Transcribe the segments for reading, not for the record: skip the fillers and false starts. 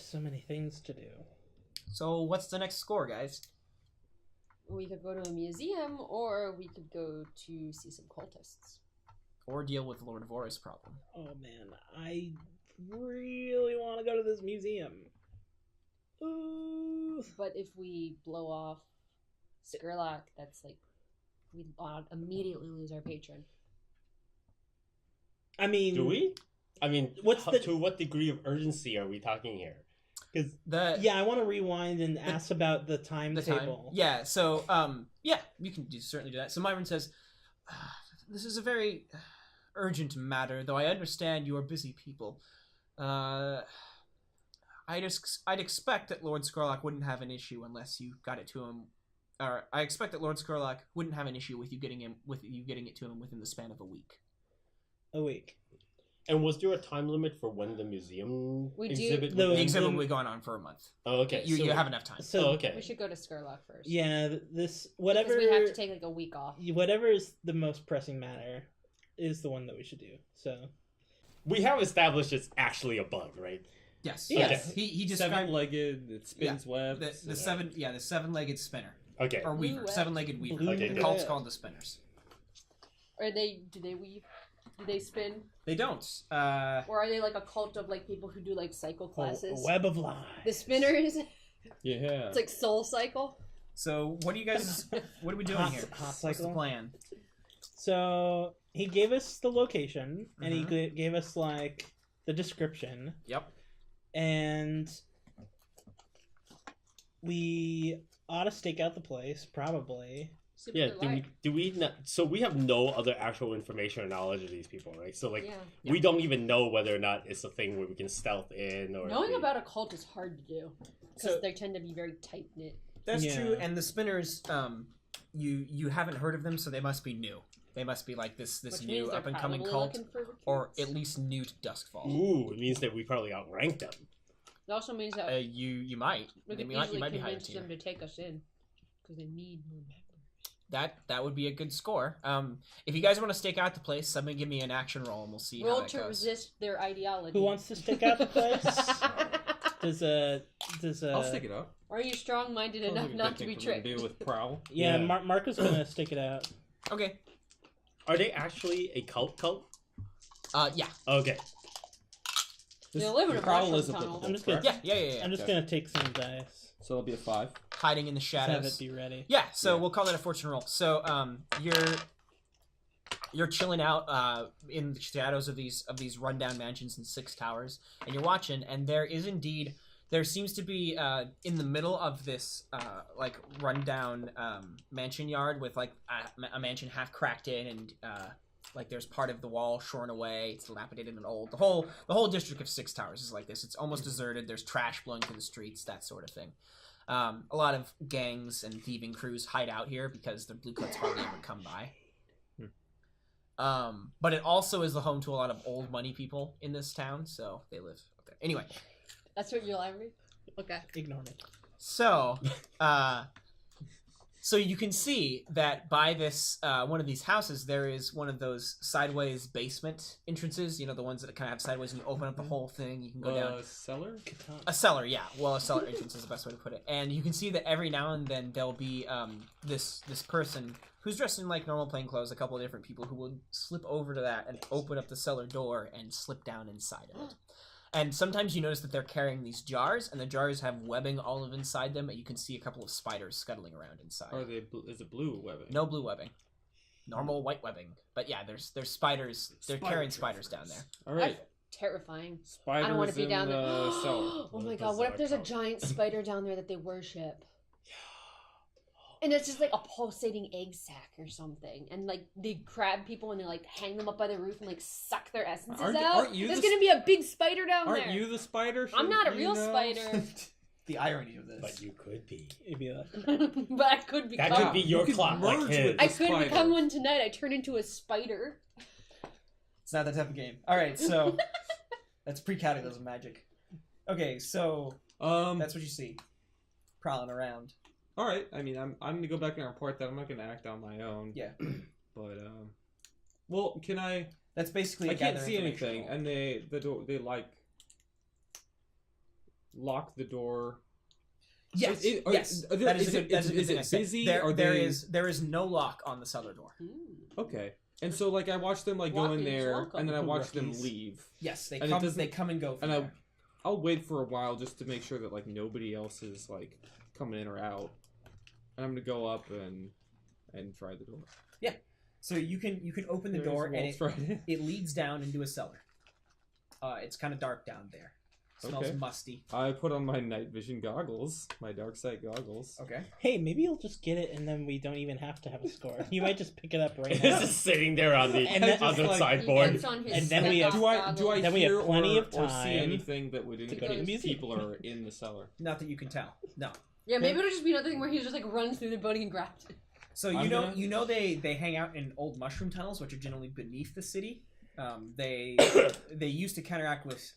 so many things to do. So what's the next score, guys? We could go to a museum, or we could go to see some cultists. Or deal with Lord Vora's problem. Oh man, I really want to go to this museum. Ooh. But if we blow off Skurlock, that's like we immediately lose our patron. I mean, Do we? I mean, What's to what degree of urgency are we talking here? Because I want to rewind and ask about the timetable. Yeah, so, yeah, you can certainly do that. So Myron says, this is a very urgent matter, though I understand you are busy people. I'd expect that Lord Skurlock wouldn't have an issue unless you got it to him. Or I expect that Lord Skurlock wouldn't have an issue with you getting it to him within the span of a week. A week. And was there a time limit for when the museum exhibit? The exhibit will be going on for a month. Oh, okay. You have enough time. So, okay. We should go to Skurlock first. Yeah, this whatever Because we have to take like a week off. Whatever is the most pressing matter is the one that we should do. So We have established it's actually a bug, right? Yes. Yes. Okay. He described seven-legged, it spins webs. the seven-legged spinner. Okay. Or weaver. Seven-legged weaver. Okay, The good. cult's called the spinners. Do they weave? Do they spin? They don't. Or are they like a cult of like people who do like cycle classes? a web of lies. The spinners? Yeah. It's like Soul Cycle? So what are you guys? What are we doing here? What's the cycle? plan? So he gave us the location, and he gave us like the description. Yep. And we ought to stake out the place, probably. Yeah. Do we not? So we have no other actual information or knowledge of these people, right? So like, we don't even know whether or not it's a thing where we can stealth in or. Knowing about a cult is hard to do because they tend to be very tight knit. That's true. And the spinners, you haven't heard of them, so they must be new. They must be like this new up and coming cult, or at least new to Doskvol. Ooh, it means that we probably outrank them. It also means that you might. we could easily convince them to take us in because they need more members. That would be a good score. If you guys want to stake out the place, somebody give me an action roll and we'll see how that goes. Roll to resist their ideology. Who wants to stake out the place? I'll stick it out. Are you strong-minded enough not to be tricked? Deal with prowl. Yeah, Mark is gonna stake it out. Okay. Are they actually a cult? Yeah. Okay. They live in a prowl mushroom is tunnel. I'm just gonna Yeah. I'm just gonna take some dice. So it'll be a 5. Hiding in the shadows. Have it be ready. Yeah, so we'll call that a fortune roll. So you're chilling out in the shadows of these rundown mansions and 6 towers, and you're watching, and there seems to be in the middle of this like rundown mansion yard with like a mansion half cracked in, and like there's part of the wall shorn away. It's dilapidated and old. The whole district of 6 towers is like this. It's almost deserted. There's trash blowing through the streets, that sort of thing. A lot of gangs and thieving crews hide out here because the bluecoats hardly ever come by. But it also is the home to a lot of old money people in this town, so they live up there. Anyway. That's what you'll ever. Okay. Ignore me. So, so you can see that by this one of these houses, there is one of those sideways basement entrances. You know, the ones that kind of have sideways, and you open up the whole thing. You can go down. Cellar? A cellar, yeah. Well, a cellar entrance is the best way to put it. And you can see that every now and then there'll be this person who's dressed in like normal plain clothes. A couple of different people who will slip over to that and open up the cellar door and slip down inside of it. And sometimes you notice that they're carrying these jars, and the jars have webbing all of inside them, and you can see a couple of spiders scuttling around inside. Is it blue webbing? No blue webbing. Normal white webbing. But yeah, there's spiders. They're carrying spiders down there. All right. That's terrifying. Spiders I don't want to be down there. cellar. Oh my god, what if there's a giant spider down there that they worship? And it's just like a pulsating egg sac or something. And like they grab people and they like hang them up by the roof and like suck their essences out. There's gonna be a big spider down there. Aren't you the spider? I'm not a real spider. The irony of this. But you could be. It'd be like... But I could become. That could be your clock. Like his. I could become one tonight. I turn into a spider. It's not that type of game. All right, so that's pre-Cataclysm magic. Okay, so that's what you see, prowling around. All right. I mean, I'm gonna go back and report that I'm not gonna act on my own. Yeah. But well, can I? That's basically. I can't see anything, and they like lock the door? Yes, Is it busy? There is no lock on the cellar door. Okay. And so, like, I watch them, like, go in there, and then I watch them leave. Yes, they And come and go from there. I'll wait for a while just to make sure that, like, nobody else is, like, coming in or out. And I'm gonna go up and try the door. Yeah. So you can open the door, and it leads down into a cellar. It's kind of dark down there. Smells musty. I put on my night vision goggles, my dark sight goggles. Okay. Hey, maybe you'll just get it, and then we don't even have to have a score. You might just pick it up right It's now. just sitting there on the And sideboard. And then we have- Do I Then we have hear plenty or, of or see time anything that would go to the indicate museum. people are in the cellar? Not that you can tell. No. Yeah, maybe it'll just be another thing where he just like runs through the building and grabs it. So they hang out in old mushroom tunnels, which are generally beneath the city. They used to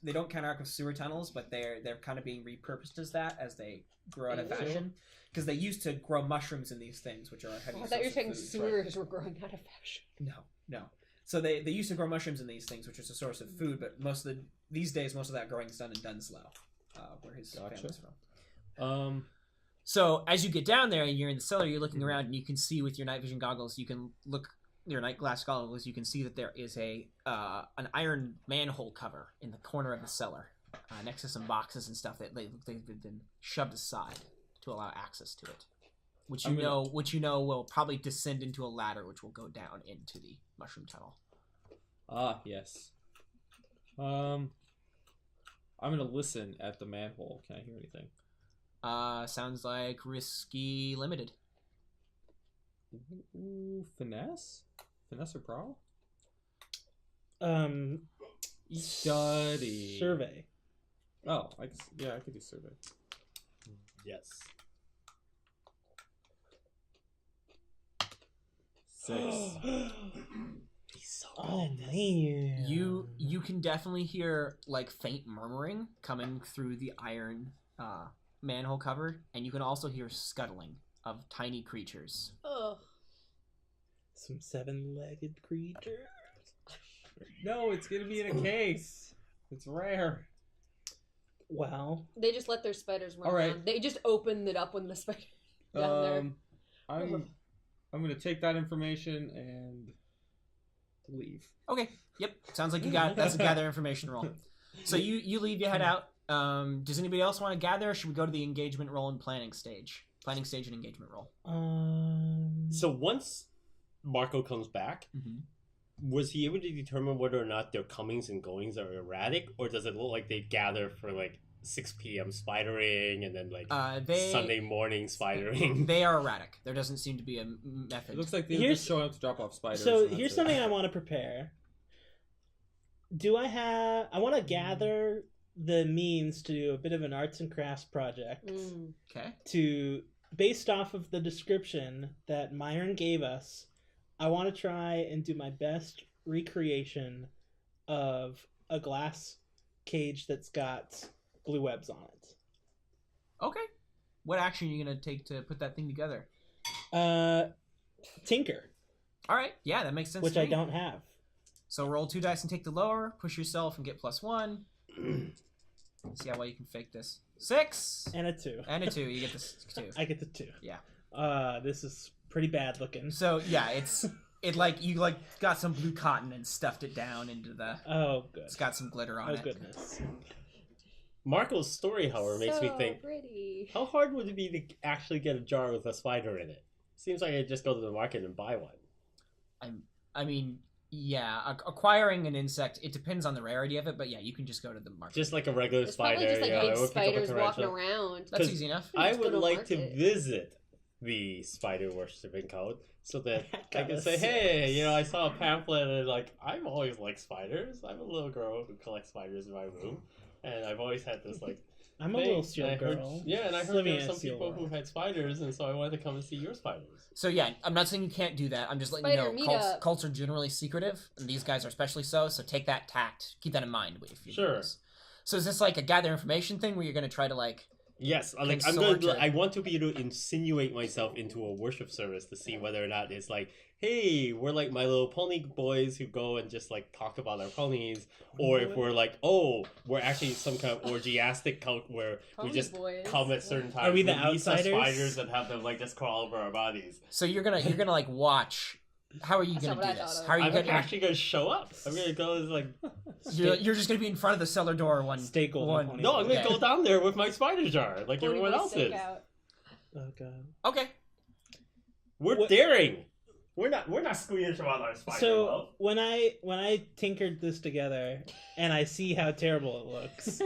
they don't counteract with sewer tunnels, but they're kind of being repurposed as that as they grow out of fashion. Because they used to grow mushrooms in these things, which are a heavy. I thought you were saying source of sewers were growing out of fashion. No. So they used to grow mushrooms in these things, which is a source of food. But these days, most of that growing is done in Dunslow, where his family's from. So as you get down there and you're in the cellar, you're looking around and you can see with your night vision goggles, your night glass goggles, you can see that there is an iron manhole cover in the corner of the cellar, next to some boxes and stuff that they've been shoved aside to allow access to it, which you know will probably descend into a ladder, which will go down into the mushroom tunnel. Ah, yes. I'm gonna listen at the manhole. Can I hear anything? Sounds like risky limited. Ooh, finesse or prowl? Study. Survey. Oh, I could do survey. Yes. 6. Oh man. You can definitely hear like faint murmuring coming through the iron manhole cover, and you can also hear scuttling of tiny creatures. Ugh. Some 7-legged creature. No, it's gonna be in a case. It's rare. Wow. They just let their spiders run All right. around. They just opened it up when the spider down there. I'm gonna take that information and leave. Okay. Yep. Sounds like you got it. That's a gather information roll. So you leave, you head out. Does anybody else want to gather, or should we go to the engagement roll and planning stage? Planning stage and engagement roll. So once Marco comes back, was he able to determine whether or not their comings and goings are erratic, or does it look like they gather for like 6 p.m. spidering and then like Sunday morning spidering? They are erratic. There doesn't seem to be a method. It looks like they're just showing up to drop off spiders. So here's something I want to prepare. I want to gather the means to do a bit of an arts and crafts project. Okay. Based off of the description that Myron gave us, I want to try and do my best recreation of a glass cage that's got blue webs on it. Okay. What action are you going to take to put that thing together? Tinker. All right. Yeah, that makes sense. Which I don't have. So roll 2 dice and take the lower, push yourself and get +1. See how well you can fake this. 6! And a 2. And a 2. You get this 2. I get the 2. Yeah. This is pretty bad looking. So, yeah, you got some blue cotton and stuffed it down into the... Oh, good. It's got some glitter on it. Oh, goodness. Marco's story, however, makes me think, pretty. how hard would it be to actually get a jar with a spider in it? Seems like I'd just go to the market and buy one. I mean... Yeah, acquiring an insect, it depends on the rarity of it, but yeah, you can just go to the market. Just like a regular It's spider. probably just like big I would pick up a spiders walking tarantula. around. That's easy enough. I Just would go to like to market. visit the spider worshipping code so that I can Gotta say, say. hey, I saw a pamphlet and like, I've always liked spiders. I'm a little girl who collects spiders in my room. And I've always had this like I'm a little seal girl. and I heard Living there in were a some seal people world. who had spiders, and so I wanted to come and see your spiders. So yeah, I'm not saying you can't do that. I'm just letting Spider you know meetup. cults are generally secretive, and these guys are especially so. So take that tact. Keep that in mind if you do Sure. this. So is this like a gather information thing where you're going to try to like Yes, like I want to be able to insinuate myself into a worship service to see whether or not it's like, hey, we're like My Little Pony boys who go and just like talk about our ponies, or if we're like, oh, we're actually some kind of orgiastic cult where we just come at certain times. Are we the release outsiders? Spiders and have them like just crawl over our bodies. So you're gonna like watch. How are you gonna do this? How are you actually gonna show up? I'm gonna go as like. You're just gonna be in front of the cellar door one. Stay golden. No, I'm gonna go down there with my spider jar like everyone else is. Oh god. Okay. We're daring. We're not squeamish about our spider. So love. when I tinkered this together and I see how terrible it looks,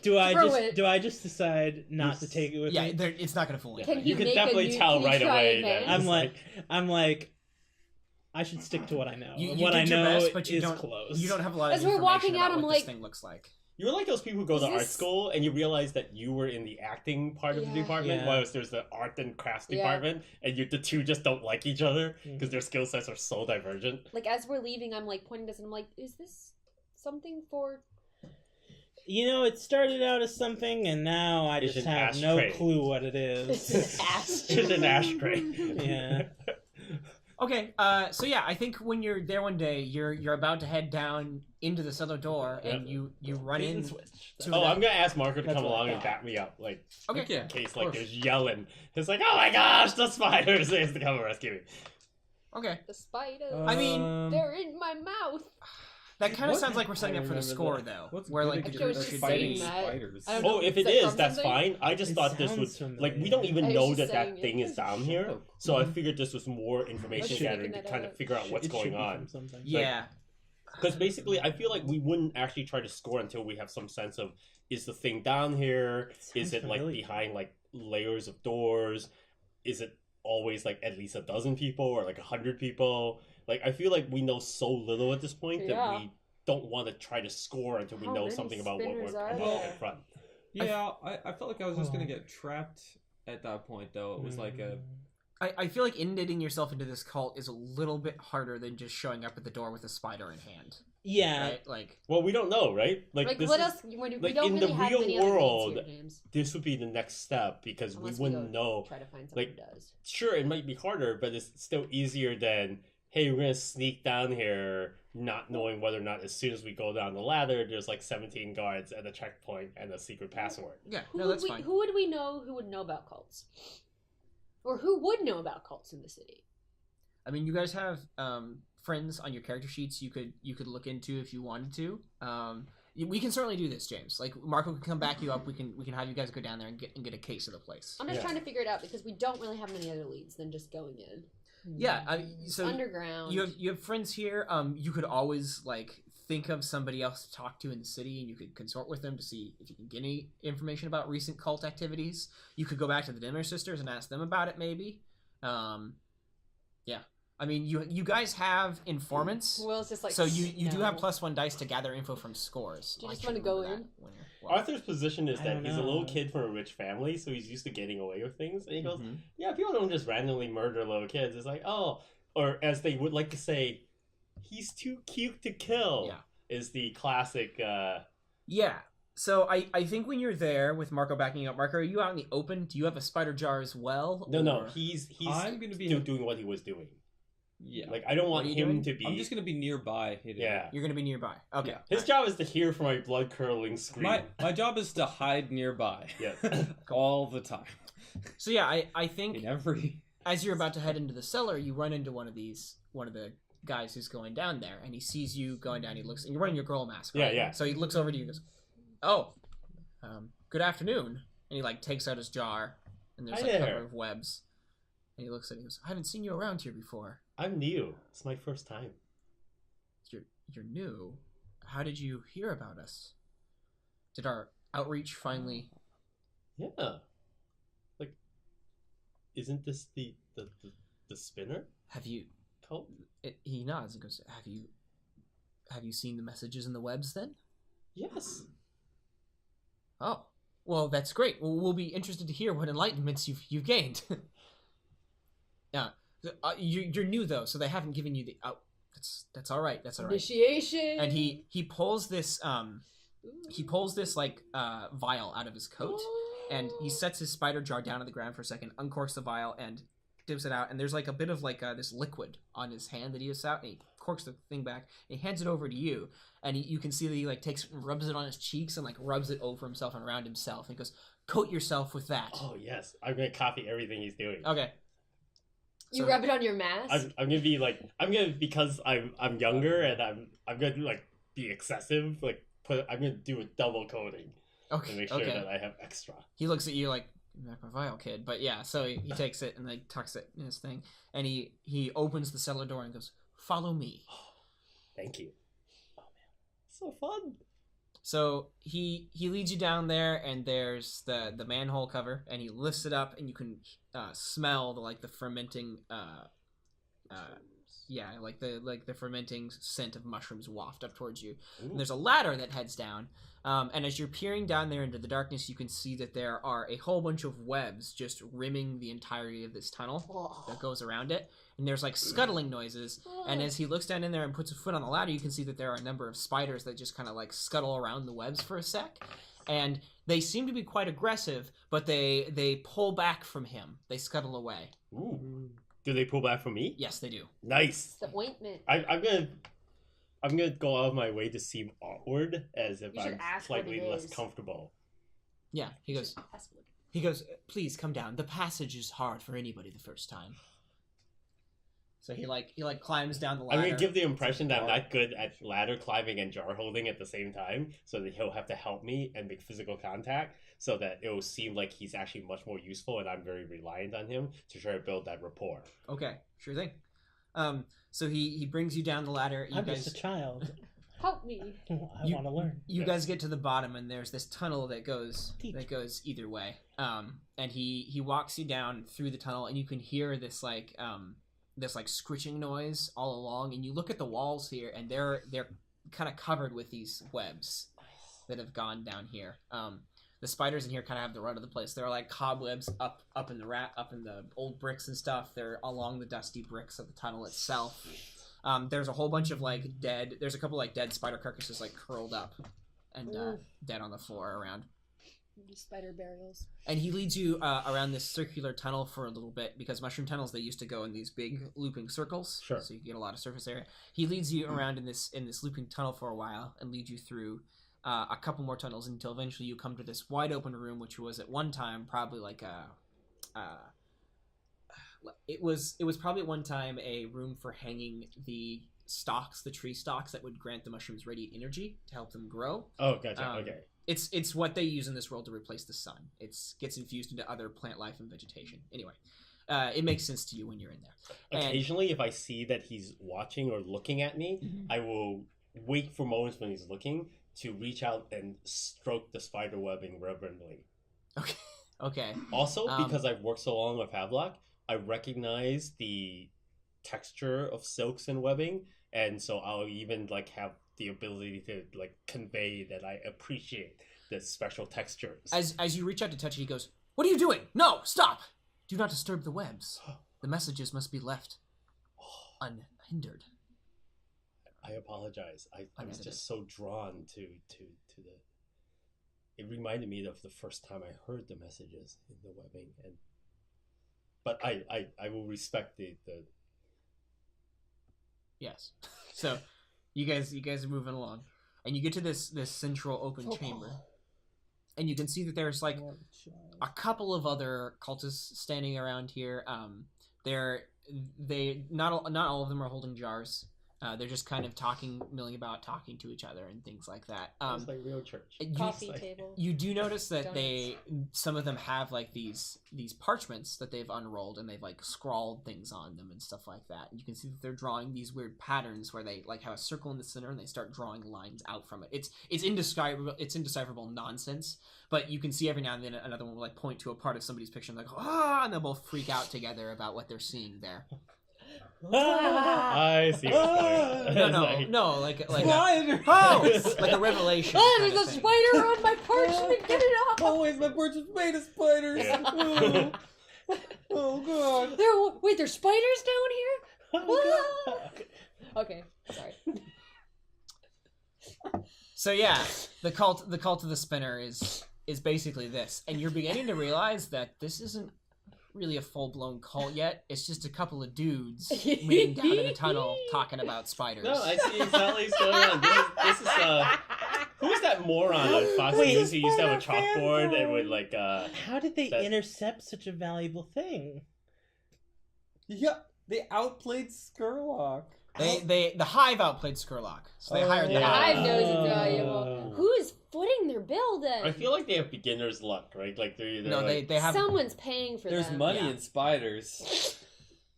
do I just decide not to take it with me? Yeah, it's not gonna fool you. You can definitely tell right away that I'm like. I should stick to what I know. What I know is close. You don't have a lot of information we're walking about out, what this thing looks like. You're like those people who go to art school and you realize that you were in the acting part of the department, while there's the art and crafts department, and the two just don't like each other because their skill sets are so divergent. Like, as we're leaving, I'm like pointing this and I'm like, is this something for... You know, it started out as something, and now I just have no clue what it is. It's an ashtray. It's an ashtray. Yeah. Okay, so yeah, I think when you're there one day, you're about to head down into the cellar door, and you run in. I'm gonna ask Marco to come along and back me up, like in case like there's yelling. It's like, oh my gosh, the spiders! They have to come and rescue me. Okay. The spiders. I mean, they're in my mouth. That kind of sounds like we're setting up for the score, though. Where like you're fighting spiders. Oh, if it is, that's fine. I just thought this was like we don't even know that thing is down here, so I figured this was more information gathering to kind of figure out what's going on. Yeah. Because basically, I feel like we wouldn't actually try to score until we have some sense of, is the thing down here? Is it like behind like layers of doors? Is it always like at least a dozen people or like 100 people? Like, I feel like we know so little at this point that we don't want to try to score until we know something about what we're coming in front. Yeah, I felt like I was just going to get trapped at that point, though. It was like a... I feel like knitting yourself into this cult is a little bit harder than just showing up at the door with a spider in hand. Yeah. Right? Like, well, we don't know, right? Like this what else? We don't in really the have real many world, other James. this would be the next step because Unless we wouldn't know. Try to find like, who does. Sure, it might be harder, but it's still easier than, hey, we're gonna sneak down here, not knowing whether or not as soon as we go down the ladder, there's like 17 guards at a checkpoint and a secret password. Yeah, no, that's fine. Who would we know who would know about cults? Or who would know about cults in the city? I mean, you guys have friends on your character sheets you could look into if you wanted to. We can certainly do this, James. Like, Marco can come back you up. We can have you guys go down there and get a case of the place. I'm just trying to figure it out because we don't really have many other leads than just going in. Yeah, so underground. You have friends here. You could always like think of somebody else to talk to in the city, and you could consort with them to see if you can get any information about recent cult activities. You could go back to the Dimmer Sisters and ask them about it, maybe. Yeah. I mean, you guys have informants. Well, it's just like so you do have +1 dice to gather info from scores. Do you just want to go in? Arthur's position is that he's a little kid from a rich family, so he's used to getting away with things. And he goes, yeah, people don't just randomly murder little kids. It's like, oh, or as they would like to say, he's too cute to kill. Yeah. Is the classic. Yeah. So I think when you're there with Marco backing up, Marco, are you out in the open? Do you have a spider jar as well? No. He's I'm gonna be doing what he was doing. Yeah. Like, I don't want him to be... I'm just going to be nearby. Yeah. You're going to be nearby. Okay. Yeah. His job is to hear from my blood-curdling scream. My job is to hide nearby. Yeah. All the time. So, yeah, I think... In every... As you're about to head into the cellar, you run into one of the guys who's going down there, and he sees you going down. He looks... And you're wearing your girl mask, right? Yeah. So he looks over to you and goes, oh, good afternoon. And he, like, takes out his jar, and there's a cover of webs. And he looks at it and goes, I haven't seen you around here before. I'm new. It's my first time. You're new? How did you hear about us? Did our outreach finally... Yeah. Like, isn't this the spinner? Have you... Cult? He nods and goes, have you seen the messages in the webs then? Yes. Oh. Well, that's great. We'll be interested to hear what enlightenments you've gained. Yeah. You're new though, so they haven't given you the that's all right. That's all right. Initiation. And he pulls this like vial out of his coat, and he sets his spider jar down on the ground for a second, uncorks the vial, and dips it out. And there's like a bit of like this liquid on his hand that he just out, and he corks the thing back, and he hands it over to you. And you can see that he like takes and rubs it on his cheeks and like rubs it over himself and around himself. And he goes, "Coat yourself with that." Oh yes, I'm gonna copy everything he's doing. Okay. You rub it on your mask? I'm gonna be like because I'm younger and I'm gonna like be excessive. Like I'm gonna do a double coating. Okay. To make sure that I have extra. He looks at you like, "Give me back my vial, kid." But yeah, so he takes it and like tucks it in his thing, and he opens the cellar door and goes, "Follow me." Thank you. Oh man, so fun. So he leads you down there, and there's the manhole cover, and he lifts it up, and you can smell the fermenting the fermenting scent of mushrooms waft up towards you. And there's a ladder that heads down, and as you're peering down there into the darkness, you can see that there are a whole bunch of webs just rimming the entirety of this tunnel that goes around it. And there's like scuttling noises, and as he looks down in there and puts a foot on the ladder, you can see that there are a number of spiders that just kind of like scuttle around the webs for a sec, and they seem to be quite aggressive, but they pull back from him. They scuttle away. Ooh. Do they pull back from me? Yes, they do. Nice. The ointment. I'm gonna go out of my way to seem awkward, as if I'm slightly less comfortable. Yeah, he goes, "Please come down. The passage is hard for anybody the first time." So he climbs down the ladder. I'm gonna give the impression that I'm not good at ladder climbing and jar holding at the same time, so that he'll have to help me and make physical contact, so that it will seem like he's actually much more useful, and I'm very reliant on him to try to build that rapport. Okay, sure thing. So he brings you down the ladder. I'm just a child. Help me. I want to learn. You guys get to the bottom, and there's this tunnel that goes either way. And he walks you down through the tunnel, and you can hear this scritching noise all along. And you look at the walls here, and they're kind of covered with these webs that have gone down here. The spiders in here kind of have the run of the place. There are like cobwebs up in the old bricks and stuff. They're along the dusty bricks of the tunnel itself. There's a whole bunch of there's a couple like dead spider carcasses like curled up and dead on the floor around. Spider burials. And he leads you around this circular tunnel for a little bit, because mushroom tunnels, they used to go in these big looping circles. Sure. So you get a lot of surface area. He leads you around in this looping tunnel for a while and leads you through a couple more tunnels until eventually you come to this wide open room, which was at one time probably like it was probably at one time a room for hanging the tree stalks that would grant the mushrooms radiant energy to help them grow. Oh, gotcha. Okay. It's what they use in this world to replace the sun. It gets infused into other plant life and vegetation. Anyway, it makes sense to you when you're in there. Occasionally, if I see that he's watching or looking at me, I will wait for moments when he's looking to reach out and stroke the spider webbing reverently. Okay. Also, because I've worked so long with Havelock, I recognize the texture of silks and webbing, and so I'll even have the ability to convey that I appreciate the special textures. As you reach out to touch it, he goes, "What are you doing? No, stop! Do not disturb the webs. The messages must be left unhindered." I apologize. I was just so drawn to the. It reminded me of the first time I heard the messages in the webbing, but I will respect the. Yes. So, you guys are moving along, and you get to this central open chamber, and you can see that there's a couple of other cultists standing around here. Not all of them are holding jars. They're just kind of milling about, talking to each other and things like that. It's like real church. Coffee table. You do notice that some of them have these parchments that they've unrolled, and they've scrawled things on them and stuff like that. And you can see that they're drawing these weird patterns where they have a circle in the center and they start drawing lines out from it. It's indecipherable nonsense, but you can see every now and then another one will point to a part of somebody's picture and and they'll both freak out together about what they're seeing there. I see what's going on. No, like a revelation. Oh, there's a spider on my parchment. Get it off! Always, my parchment's made of spiders. Yeah. Oh god. There's spiders down here. Oh, God. Okay, sorry. So yeah, the cult of the spinner is is basically this, and you're beginning to realize that this isn't really a full-blown cult yet. It's just a couple of dudes meeting down in a tunnel talking about spiders. No, I see exactly what's going on. This is who's that moron on Fox Wait, News who used to have a spoiler chalkboard fanboy. and would like How did they that- intercept such a valuable thing? Yeah, they outplayed Skurlock. The Hive outplayed Skurlock, so they hired the The Hive. Hive knows it's valuable. Who is footing their bill then? I feel like they have beginner's luck, right? Like they're either No, like, they have. Someone's paying for There's them. money Yeah. in spiders.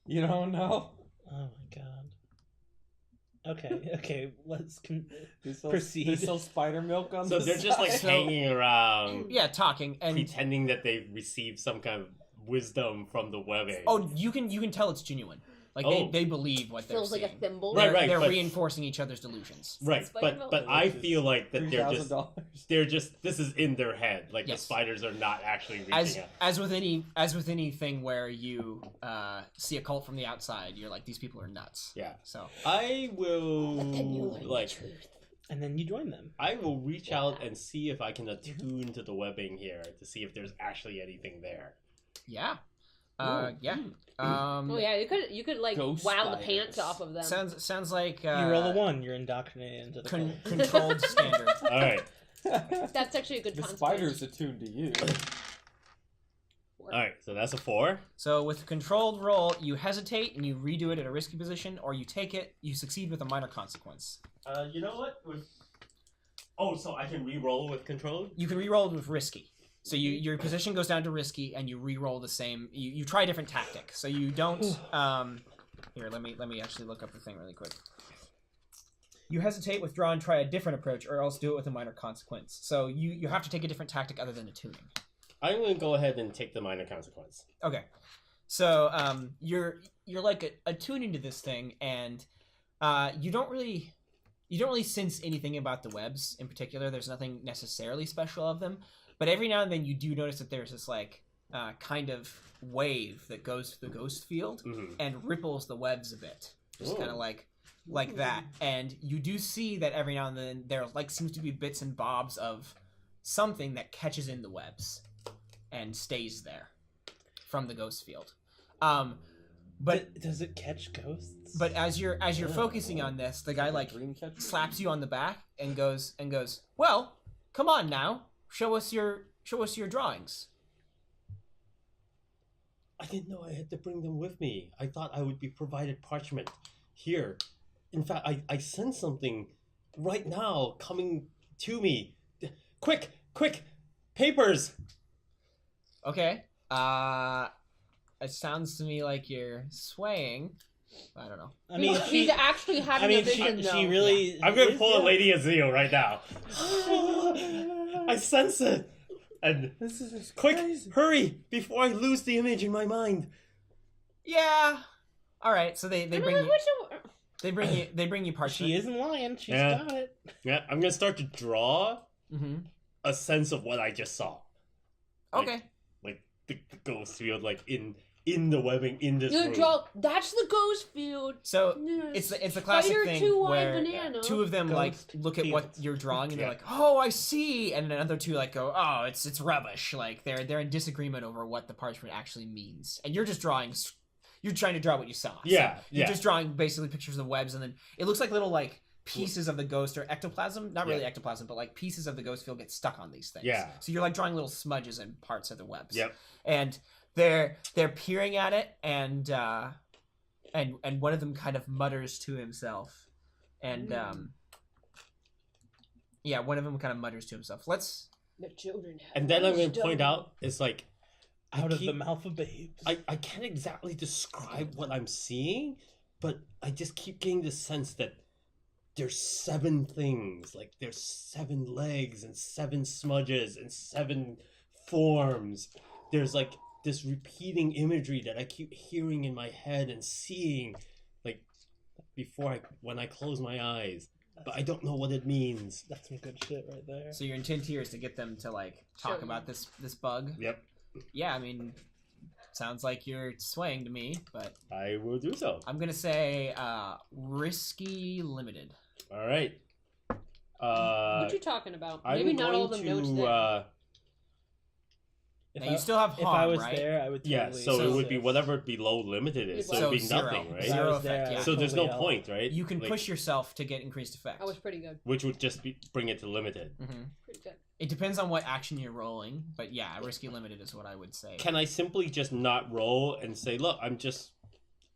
You don't know. Oh my god. Okay, let's They sell, Proceed. They sell spider milk on so the they're just like side. hanging around, Yeah, talking and pretending that they've received some kind of wisdom from the webbing. oh, you can tell it's genuine. Like Oh. they believe what they're Feels like seeing. a thimble. Right, They're but- reinforcing each other's delusions. right, Spider but milk. I feel like that $3,000. they're just this is in their head. Like Yes. the spiders are not actually reaching As out. as with anything where you see a cult from the outside, you're like, these people are nuts. Yeah, So I will But then you learn like. the truth. and then you join them. I will reach out and see if I can attune to the webbing here to see if there's actually anything there. yeah, Ooh. yeah. Oh yeah, you could like Ghost wow the spiders. pants off of them. Sounds like You roll a 1, you're indoctrinated into the cult. controlled standard. All right, That's actually a good The consequence. spider's attuned to you. all right. So that's a 4. So with a controlled roll, you hesitate and you redo it at a risky position, or you take it, you succeed with a minor consequence. You know what? Oh, so I can re-roll with control? You can re-roll it with risky. So your position goes down to risky, and you re-roll the same. You try a different tactic. So you don't. Here, let me actually look up the thing really quick. You hesitate, withdraw, and try a different approach, or else do it with a minor consequence. So you have to take a different tactic other than attuning. I'm going to go ahead and take the minor consequence. Okay. So you're like attuning to this thing, and you don't really sense anything about the webs in particular. There's nothing necessarily special of them, but every now and then you do notice that there's this like kind of wave that goes through the ghost field Mm-hmm. and ripples the webs a bit, just Ooh. kind of like that. And you do see that every now and then there like seems to be bits and bobs of something that catches in the webs and stays there from the ghost field. But Does it catch ghosts? but as you're focusing on this, the guy like Dream catcher? slaps you on the back and goes, "Well, come on now, show us your drawings." I didn't know I had to bring them with me. I thought I would be provided parchment here. In fact, I sense something right now coming to me. Quick, papers. Okay. It sounds to me like you're swaying. I don't know. I mean, he's actually having a vision though. she really. I'm going to is, pull a yeah. Lady Azil right now. I sense it. And This is quick, crazy. hurry before I lose the image in my mind. Yeah. All right. So they bring you they bring you parchment. She isn't lying. She's Yeah. got it. Yeah, I'm going to start to draw Mm-hmm. a sense of what I just saw. Okay. Like the ghost field, like in the webbing in this You room. draw. That's the ghost field. So Yes. it's a classic Spider thing two-eyed where banana. two of them like Ghost look at what fields. you're drawing and they're Yeah. like, "Oh, I see," and another two like go, "Oh, it's rubbish." Like they're in disagreement over what the parchment actually means, and you're just drawing. You're trying to draw what you saw. So Yeah, you're yeah. just drawing basically pictures of webs, and then it looks like little like pieces of the ghost or ectoplasm. Not really Yeah. ectoplasm, but like pieces of the ghost field get stuck on these things. Yeah. So you're like drawing little smudges and parts of the webs. Yep. And they're peering at it, and one of them kind of mutters to himself, and yeah, one of them kind of mutters to himself. Let's. The children have And then I'm going to wisdom. point out, it's like, Out of keep- the mouth of babes. I can't exactly describe what I'm seeing, but I just keep getting the sense that there's 7 things. Like, there's 7 legs and 7 smudges and 7 forms. There's like this repeating imagery that I keep hearing in my head and seeing, like, when I close my eyes. But I don't know what it means. That's some good shit right there. So your intent here is to get them to like talk Sure. about this bug. Yep, Yeah, I mean, sounds like you're swaying to me, but I will do so. I'm gonna say risky limited. All right. What you talking about? I'm Maybe not all going of them notes to there. Now, you still have If harm, I was right? there, I would totally. Yeah, so it would be whatever below limited is. So So it would be zero. nothing, right? If I Zero was there, effect, I yeah. would So there's no totally help. point, right? You can Like, push yourself to get increased effect. That was pretty good. which would just bring it to limited. Pretty good. It depends on what action you're rolling, but yeah, risky limited is what I would say. Can I simply just not roll and say, look,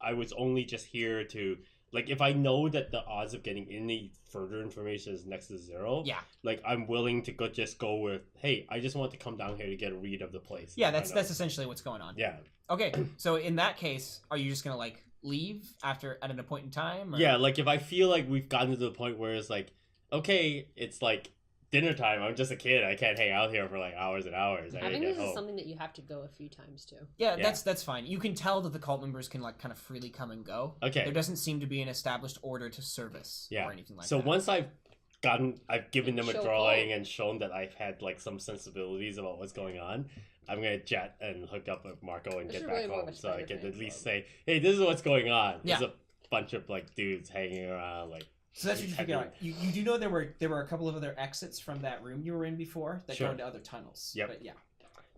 I was only just here to, like, if I know that the odds of getting any further information is next to zero, Yeah. like, I'm willing to just go with, hey, I just want to come down here to get a read of the place. Yeah, I that's know. essentially what's going on. Yeah. Okay, so in that case, are you just gonna like leave at an appointed in time? Or? Yeah, like, if I feel like we've gotten to the point where it's like, okay, it's like dinner time. I'm just a kid. I can't hang out here for like hours and hours. I gotta think get this is home. something that you have to go a few times to. Yeah, Yeah. that's fine. You can tell that the cult members can like kind of freely come and go. Okay. There doesn't seem to be an established order to service Yeah. or anything like So that. once I've given them a Show drawing up. and shown that I've had like some sensibilities about what's going on, I'm gonna jet and hook up with Marco and This get is back really more of home a so I spider can fan at least club. say, hey, this is what's going on. Yeah. There's a bunch of like dudes hanging around, like. So that's what you figure out. You do know there were a couple of other exits from that room you were in before that Sure. go into other tunnels. Yep. But yeah.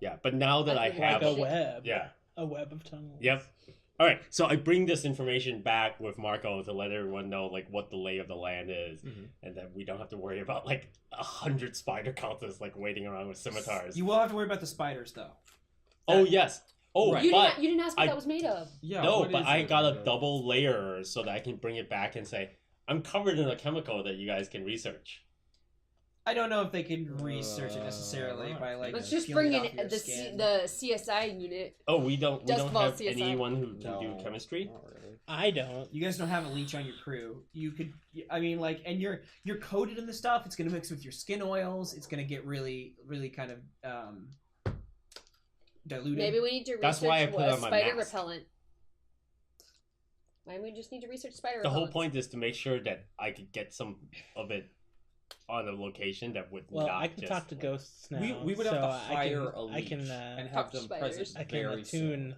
Yeah, but now that I Like have, Like a web. yeah, A web of tunnels. yep. All right, so I bring this information back with Marco to let everyone know like what the lay of the land is, and that we don't have to worry about like 100 spider cultists like waiting around with scimitars. You will have to worry about the spiders though. Oh yes. Oh, Right. You but didn't ask what I- that was made of. Yeah. no, what but is I it? got a double layer so that I can bring it back and say I'm covered in a chemical that you guys can research. I don't know if they can research it necessarily by like. Let's just peeling bring it in off your skin. the CSI unit. Oh, we don't Doskvol have CSI. anyone who can No, do chemistry. not really. I don't. You guys don't have a leech on your crew. You could, I mean, like, and you're coated in the stuff. It's gonna mix with your skin oils. It's gonna get really, really kind of diluted. Maybe we need to That's why I research put what on my spider mask. repellent. Why do we just need to research spider The whole repellents? point is to make sure that I could get some of it on a location that would Well, not I can just, talk to like- ghosts now. We would have so to hire a I leech can, and Talk have to them spiders. present I can very attune soon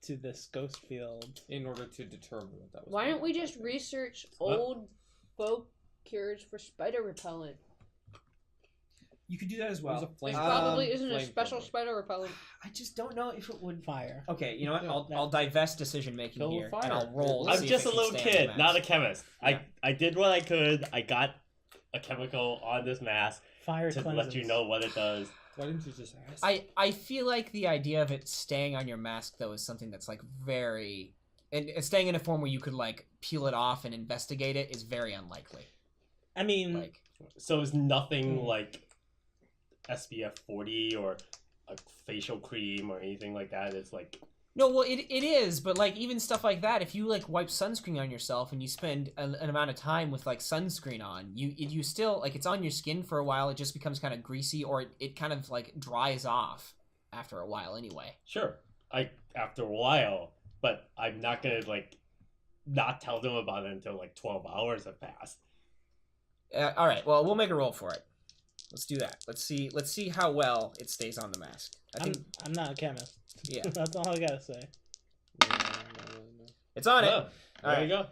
to this ghost field. in order to determine what that was. Why made don't we of. just research What? old folk cures for spider repellent? You could do that as It well. was a flame- There probably Um, isn't a special flamethrower. spider repellent. I just don't know if it would. Fire. Okay, you know what? Yeah, I'll divest decision making Fill with here, fire. and I'll roll. to I'm see if just it a can little stay on kid, the not a mask. chemist. Yeah. I did what I could. I got a chemical on this mask Fire to cleanses. let you know what it does. Why didn't you just ask? I feel like the idea of it staying on your mask though is something that's like very, and staying in a form where you could like peel it off and investigate it is very unlikely. I mean, Like So it's nothing Hmm. like SPF 40 or a facial cream or anything like that. It's like no, well it is, but like even stuff like that, if you like wipe sunscreen on yourself and you spend an amount of time with like sunscreen on, you still like it's on your skin for a while. It just becomes kind of greasy, or it kind of like dries off after a while anyway. sure. After a while, but I'm not gonna like not tell them about it until like 12 hours have passed. All right, well we'll make a roll for it. Let's do that. Let's see how well it stays on the mask. I think I'm not a chemist. yeah, That's all I gotta say. No. it's on it. Oh, there All you go.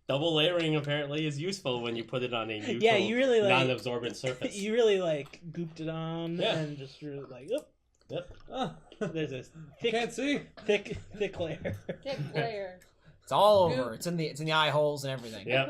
Double layering apparently is useful when you put it on a neutral, Yeah, you really like non-absorbent surface. you really like gooped it on Yeah. and just really like, oh, Yep. Oh, there's this can't see. thick layer. Thick layer. It's all over. It's in the eye holes and everything. Yeah.